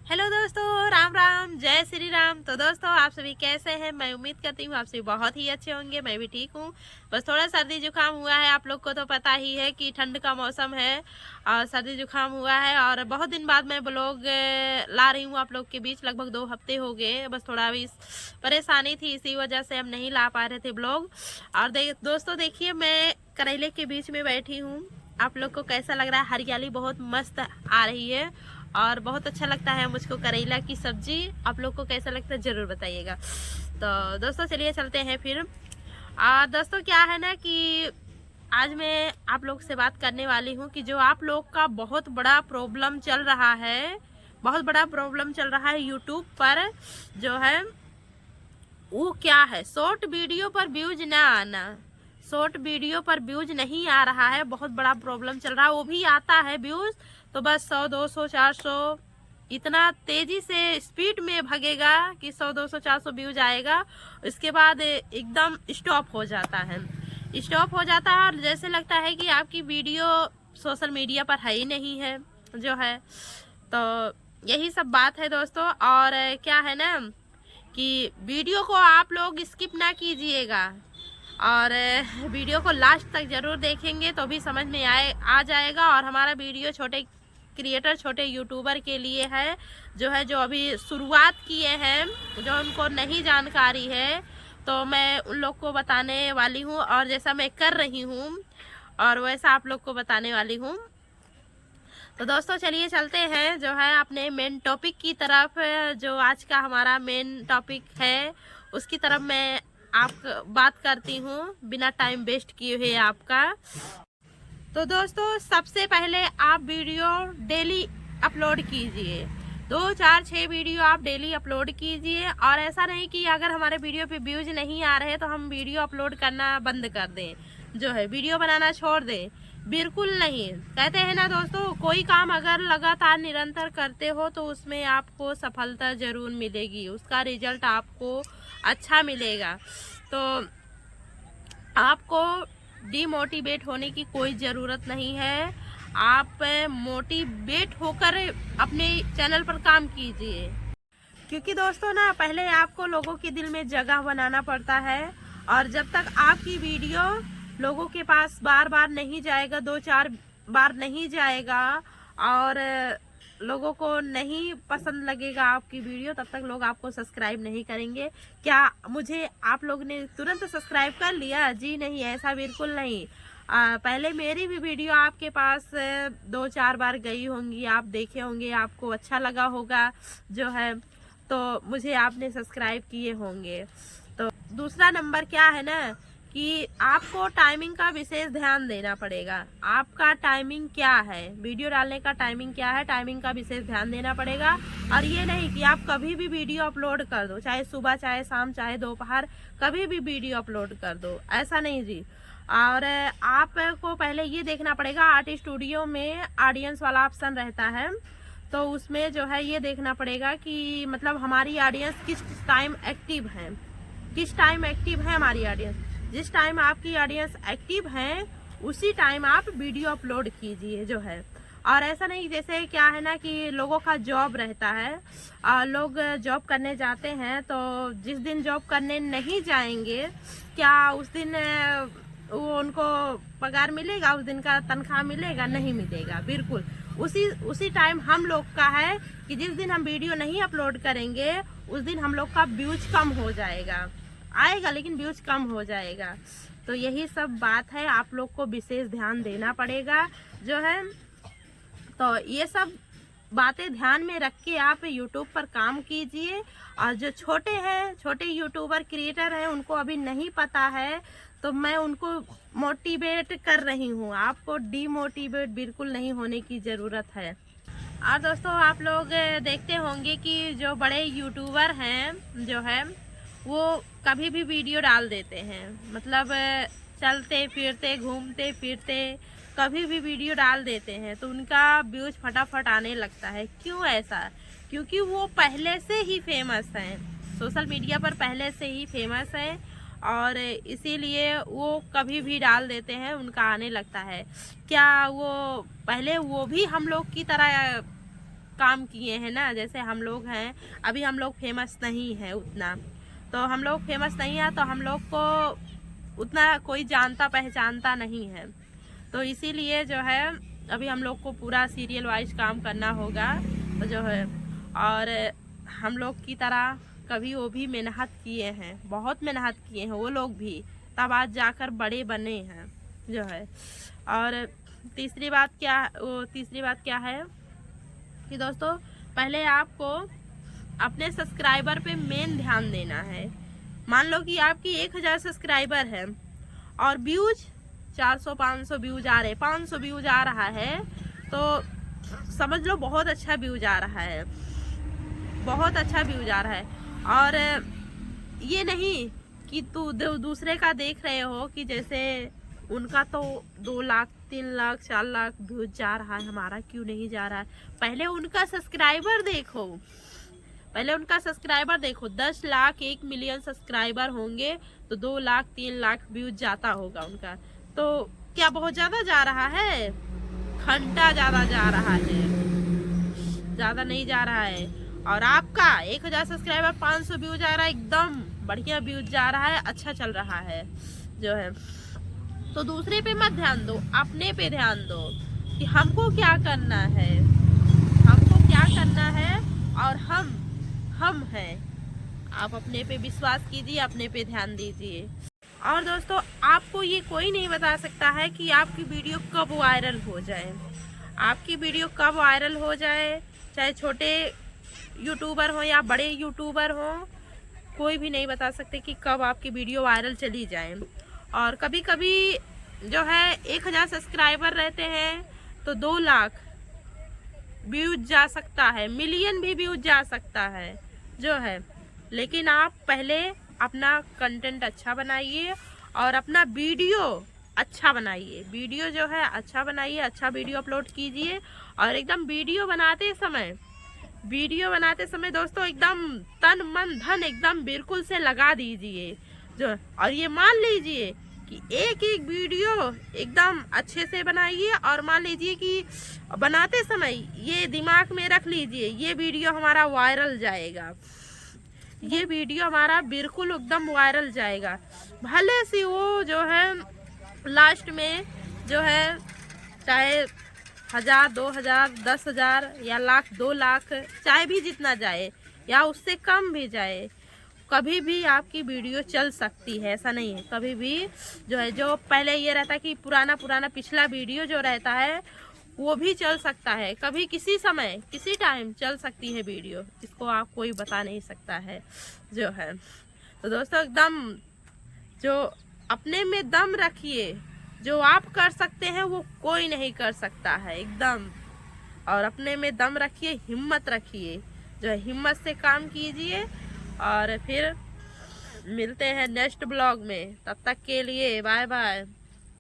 Hello दोस्तों, राम राम, जय श्री राम। तो दोस्तों, आप सभी कैसे हैं? मैं उम्मीद करती हूँ आप सभी बहुत ही अच्छे होंगे। मैं भी ठीक हूँ। बस थोड़ा सर्दी जुकाम हुआ है। आप लोग को तो पता ही है कि ठंड का मौसम है और सर्दी जुकाम हुआ है। और बहुत दिन बाद मैं ब्लॉग ला रही हूँ आप लोग के बीच। लगभग 2 हफ्ते हो गए। बस थोड़ा भी परेशानी थी, इसी वजह से हम नहीं ला पा रहे थे ब्लॉग। और दोस्तों देखिए, मैं करेले के बीच में बैठी हूँ। आप लोग को कैसा लग रहा है? हरियाली बहुत मस्त आ रही है और बहुत अच्छा लगता है मुझको करेला की सब्जी। आप लोग को कैसा लगता है जरूर बताइएगा। तो दोस्तों चलिए चलते हैं फिर। दोस्तों क्या है ना कि आज मैं आप लोग से बात करने वाली हूँ कि जो आप लोग का बहुत बड़ा प्रॉब्लम चल रहा है, बहुत बड़ा प्रॉब्लम चल रहा है यूट्यूब पर, जो है वो क्या है, शॉर्ट वीडियो पर व्यूज ना आना। शॉर्ट वीडियो पर व्यूज नहीं आ रहा है, बहुत बड़ा प्रॉब्लम चल रहा है। वो भी आता है व्यूज तो बस 100 200 400 इतना तेजी से स्पीड में भागेगा कि 100 200 400 व्यूज आएगा। इसके बाद एकदम स्टॉप हो जाता है, स्टॉप हो जाता है। और जैसे लगता है कि आपकी वीडियो सोशल मीडिया पर है ही नहीं है, जो है। तो यही सब बात है दोस्तों। और क्या है ना कि वीडियो को आप लोग स्किप ना कीजिएगा और वीडियो को लास्ट तक जरूर देखेंगे तो भी समझ में आ जाएगा। और हमारा वीडियो छोटे क्रिएटर, छोटे यूट्यूबर के लिए है, जो अभी शुरुआत किए हैं, जो उनको नहीं जानकारी है, तो मैं उन लोग को बताने वाली हूँ। और जैसा मैं कर रही हूँ और वैसा आप लोग को बताने वाली हूँ। तो दोस्तों चलिए चलते हैं जो है अपने मेन टॉपिक की तरफ। जो आज का हमारा मेन टॉपिक है उसकी तरफ मैं आप बात करती हूँ बिना टाइम वेस्ट किए हुए आपका। तो दोस्तों सबसे पहले आप वीडियो डेली अपलोड कीजिए। 2 4 6 वीडियो आप डेली अपलोड कीजिए। और ऐसा नहीं कि अगर हमारे वीडियो पे व्यूज नहीं आ रहे तो हम वीडियो अपलोड करना बंद कर दें, जो है वीडियो बनाना छोड़ दें। बिल्कुल नहीं। कहते हैं ना दोस्तों, कोई काम अगर लगातार निरंतर करते हो तो उसमें आपको सफलता जरूर मिलेगी, उसका रिजल्ट आपको अच्छा मिलेगा। तो आपको डिमोटिवेट होने की कोई ज़रूरत नहीं है। आप मोटिवेट होकर अपने चैनल पर काम कीजिए, क्योंकि दोस्तों ना पहले आपको लोगों के दिल में जगह बनाना पड़ता है। और जब तक आपकी वीडियो लोगों के पास बार बार नहीं जाएगा, 2 4 बार नहीं जाएगा और लोगों को नहीं पसंद लगेगा आपकी वीडियो, तब तक लोग आपको सब्सक्राइब नहीं करेंगे। क्या मुझे आप लोग ने तुरंत सब्सक्राइब कर लिया? जी नहीं, ऐसा बिल्कुल नहीं। पहले मेरी भी वीडियो आपके पास 2 4 बार गई होंगी, आप देखे होंगे, आपको अच्छा लगा होगा, जो है, तो मुझे आपने सब्सक्राइब किए होंगे। तो दूसरा नंबर क्या है ना कि आपको टाइमिंग का विशेष ध्यान देना पड़ेगा। आपका टाइमिंग क्या है, वीडियो डालने का टाइमिंग क्या है, टाइमिंग का विशेष ध्यान देना पड़ेगा। और ये नहीं कि आप कभी भी वीडियो अपलोड कर दो, चाहे सुबह, चाहे शाम, चाहे दोपहर, कभी भी वीडियो अपलोड कर दो, ऐसा नहीं जी। और आपको पहले ये देखना पड़ेगा, आर्ट स्टूडियो में ऑडियंस वाला ऑप्शन रहता है, तो उसमें जो है ये देखना पड़ेगा कि मतलब हमारी ऑडियंस किस टाइम एक्टिव है, किस टाइम एक्टिव है हमारी ऑडियंस। जिस टाइम आपकी ऑडियंस एक्टिव है उसी टाइम आप वीडियो अपलोड कीजिए, जो है। और ऐसा नहीं, जैसे क्या है ना कि लोगों का जॉब रहता है, लोग जॉब करने जाते हैं, तो जिस दिन जॉब करने नहीं जाएंगे, क्या उस दिन वो उनको पगार मिलेगा, उस दिन का तनख्वाह मिलेगा? नहीं मिलेगा, बिल्कुल। उसी टाइम हम लोग का है कि जिस दिन हम वीडियो नहीं अपलोड करेंगे उस दिन हम लोग का व्यूज कम हो जाएगा, आएगा लेकिन व्यूज कम हो जाएगा। तो यही सब बात है, आप लोग को विशेष ध्यान देना पड़ेगा, जो है। तो ये सब बातें ध्यान में रख के आप यूट्यूब पर काम कीजिए। और जो छोटे हैं, छोटे यूट्यूबर क्रिएटर हैं, उनको अभी नहीं पता है, तो मैं उनको मोटिवेट कर रही हूँ। आपको डीमोटिवेट बिल्कुल नहीं होने की ज़रूरत है। और दोस्तों आप लोग देखते होंगे कि जो बड़े यूट्यूबर हैं, जो है, वो कभी भी वीडियो डाल देते हैं, मतलब चलते फिरते, घूमते फिरते कभी भी वीडियो डाल देते हैं, तो उनका व्यूज फटाफट आने लगता है। क्यों ऐसा? क्योंकि वो पहले से ही फेमस हैं, सोशल मीडिया पर पहले से ही फेमस हैं, और इसीलिए वो कभी भी डाल देते हैं, उनका आने लगता है। क्या वो पहले वो भी हम लोग की तरह काम किए हैं ना, जैसे हम लोग हैं, अभी हम लोग फेमस नहीं है उतना, तो हम लोग फेमस नहीं है तो हम लोग को उतना कोई जानता पहचानता नहीं है, तो इसीलिए जो है अभी हम लोग को पूरा सीरियल वाइज काम करना होगा, तो जो है और हम लोग की तरह कभी वो भी मेहनत किए हैं, बहुत मेहनत किए हैं वो लोग भी, तब आज जाकर बड़े बने हैं जो है। और तीसरी बात क्या है कि दोस्तों पहले आपको अपने सब्सक्राइबर पे मेन ध्यान देना है। मान लो कि आपकी 1000 सब्सक्राइबर है और व्यूज 400-500 व्यूज आ रहे, 500 व्यूज आ रहा है, तो समझ लो बहुत अच्छा व्यूज आ रहा है, बहुत अच्छा व्यूज आ रहा है। और ये नहीं कि तू दूसरे का देख रहे हो कि जैसे उनका तो 2 लाख 3 लाख 4 लाख व्यूज जा रहा है, हमारा क्यों नहीं जा रहा है। पहले उनका सब्सक्राइबर देखो, पहले उनका सब्सक्राइबर देखो। 10 लाख 1 मिलियन सब्सक्राइबर होंगे तो 2 लाख 3 लाख व्यूज जाता होगा उनका, तो क्या बहुत ज्यादा जा रहा है? घंटा ज्यादा जा रहा है, ज्यादा नहीं जा रहा है। और आपका 1000 सब्सक्राइबर 500 व्यूज आ रहा है, एकदम बढ़िया व्यूज जा रहा है, अच्छा चल रहा है जो है। तो दूसरे पे मत ध्यान दो, अपने पे ध्यान दो कि हमको क्या करना है, हमको क्या करना है, और हम हैं। आप अपने पे विश्वास कीजिए, अपने पे ध्यान दीजिए। और दोस्तों आपको ये कोई नहीं बता सकता है कि आपकी वीडियो कब वायरल हो जाए। आपकी वीडियो कब वायरल हो जाए, चाहे छोटे यूट्यूबर हो या बड़े यूट्यूबर हो, कोई भी नहीं बता सकते कि कब आपकी वीडियो वायरल चली जाए। और कभी कभी जो है 1000 सब्सक्राइबर रहते हैं तो 2 लाख व्यूज जा सकता है, मिलियन भी व्यूज जा सकता है जो है। लेकिन आप पहले अपना कंटेंट अच्छा बनाइए और अपना वीडियो अच्छा बनाइए, वीडियो जो है अच्छा बनाइए, अच्छा वीडियो अपलोड कीजिए। और एकदम वीडियो बनाते समय दोस्तों एकदम तन मन धन एकदम बिल्कुल से लगा दीजिए जो। और ये मान लीजिए कि एक वीडियो एकदम अच्छे से बनाइए, और मान लीजिए कि बनाते समय ये दिमाग में रख लीजिए ये वीडियो हमारा वायरल जाएगा, ये वीडियो हमारा बिल्कुल एकदम वायरल जाएगा। भले से वो जो है लास्ट में जो है चाहे 1000 2000 10,000 या लाख 2 लाख चाहे भी जितना जाए या उससे कम भी जाए, कभी भी आपकी वीडियो चल सकती है, ऐसा नहीं है। कभी भी जो है, जो पहले ये रहता कि पुराना पिछला वीडियो जो रहता है वो भी चल सकता है, कभी किसी समय किसी टाइम चल सकती है वीडियो, इसको आप कोई बता नहीं सकता है जो है। तो दोस्तों एकदम जो अपने में दम रखिए, जो आप कर सकते हैं वो कोई नहीं कर सकता है एकदम। और अपने में दम रखिए, हिम्मत रखिए, जो है हिम्मत से काम कीजिए। और फिर मिलते हैं नेक्स्ट ब्लॉग में, तब तक के लिए बाय बाय।